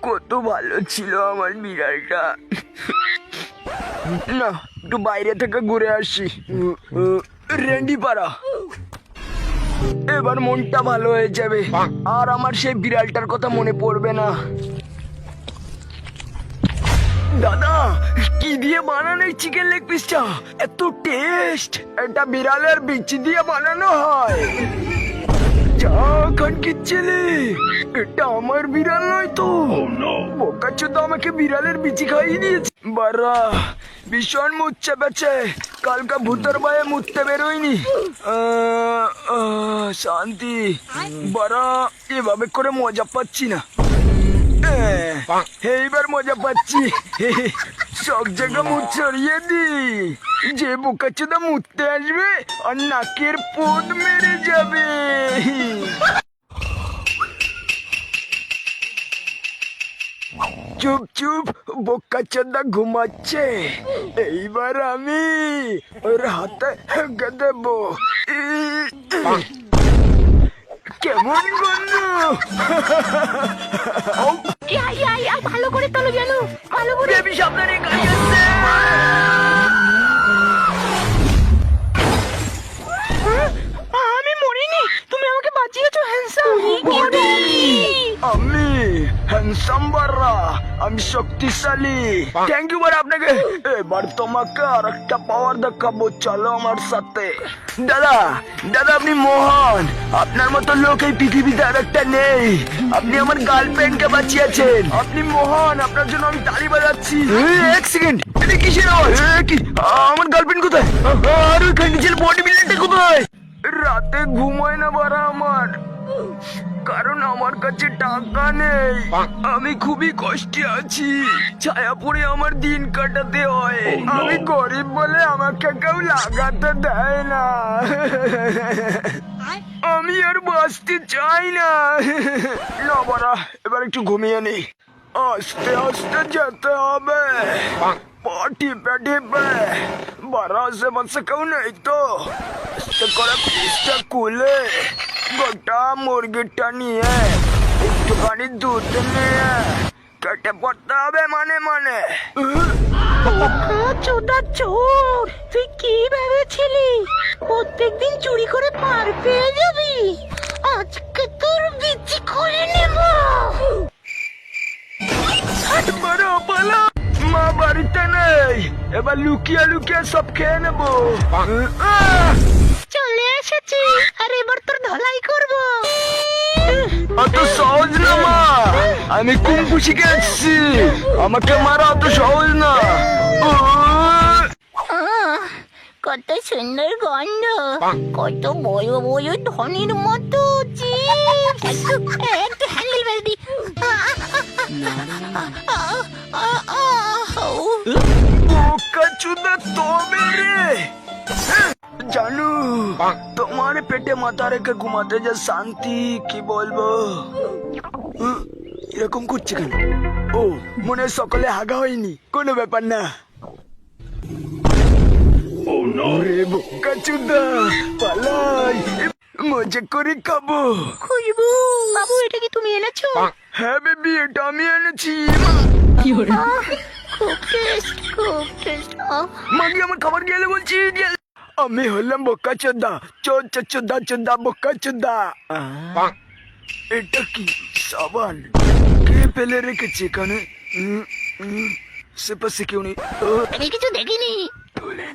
কত ভালো ছিল আমার বিড়ালটা। না, একটু বাইরে থেকে ঘুরে আসি। রেন্ডি পাড়া, এবার মনটা ভালো হয়ে যাবে আর আমার সেই বিড়ালটার কথা মনে পড়বে না। দাদা, কি দিয়ে বানানো এই চিকেন লেগ পিসটা? এত টেস্ট! এটা বিড়ালের বিচি দিয়ে বানানো হয়। যা খানকি ছেলে, এটা আমার বিড়াল নয় তো। বোকাচোদা আমাকে বিড়ালের বিচি খাইয়ে দিয়েছে। বারা ভীষণ মুচ্ছে বেছে, কালকা ভূতের ভয়ে মুততে বেরোয়নি। শান্তি। বারা এভাবে করে মজা পাচ্ছি না। এইবার মজা পাচ্ছি। সব জায়গা মুখ ছড়িয়ে দি, যে বোকাচোদা মুততে আসবে আর নাকের পোদ মেরে যাবে। চুপ চুপ, বোকাচোদা ঘুমাচ্ছে। এইবার আমি ওর হাতে হেগে দেব। কেমন গন্ধ! ভালো করে তোলো যেন, ভালো করে। বেবি সাবধানে, গাড়ি আসছে। আমি মরিনি, তুমি আমাকে বাঁচিয়েছো হ্যান্ডসাম। আমি হ্যান্ডসাম বাররা, আমি শক্তিশালী। থ্যাংক ইউ বারা আপনাকে। এবার তোমাকে আর একটা পাওয়ার দেখাবো, চলো আমার সাথে। দাদা দাদা, আপনি মহান। আপনার মতো লোক এই পৃথিবীতে আর একটা নেই। আপনি আমার গার্লফ্রেন্ডকে বাঁচিয়েছেন। আপনি মহান, আপনার জন্য আমি তালি বাজাচ্ছি। এক সেকেন্ড, এটা কিসের আওয়াজ? কি আমার গার্লফ্রেন্ড কোথায়? আর ওই খান্ডিজের বডি বিল্ডারটা কোথায়? রাতে ঘুমায় না বারা আমার, কারণ আমার কাছে টাকা নেই। আমি খুবই কষ্টে আছি, ছায়া পড়ে আমার দিন কাটাতে হয়। আমি গরিব বলে আমাকে কেউ লাগাতে দেয় না। আমি আর বাঁচতে চাই না। না বাড়া, এবার একটু ঘুমিয়ে নি। আস্তে আস্তে যেতে হবে, পা টিপে টিপে। বাড়া আশেপাশে কেউ নেই তো? আস্তে করে পিসটা খুলে গোটা মুরগিটা নিয়ে একটুখানি দুধ নিয়ে কেটে পড়তে হবে মানে মানে। চোদা চোর, তুই কি ভেবেছিলি প্রত্যেকদিন চুরি করে পার পেয়ে যাবি? আজকে তোর বিচি খুলে নেব। বাড়া পালা, মা বাড়িতে নেই। এবার লুকিয়ে লুকিয়ে সব খেয়ে নেবো। চলে এসেছি, আর এবার তোর ধলাই করব। অত সহজ না মা, আমি কুম্ফু শিখে এসেছি। আমাকে মারা অত সহজ না। কত সুন্দর গন্ধ, কত বড় বড় ধনের মতো একটু হ্যান্ডেল বেল দি। বোকাচোদা তবে রে। জানু, তোমার পেটে মাথা রেখে ঘুমাতে যা শান্তি, কি বলবো। এরকম করছে কেন? ও মনে হয় সকালে হাগা হয়নি, কোনো ব্যাপার না। ওরে বোকাচোদা, পালাই, মজা করে খাবো। খুশবু বাবু, এটা কি তুমি এনেছো? হ্যাঁ বেবি, এটা আমি এনেছি। খুব টেস্ট, খুব টেস্ট। মাগি আমার খাবার গেলে বলছি। আমি হলাম বোকাচোদা, চোদা চোদা বোকাচোদা। এটা কি সাবান? কে ফেলে রেখেছে এখানে? সে পাশে কেউ নেই। আমি কিছু দেখিনি। তুলে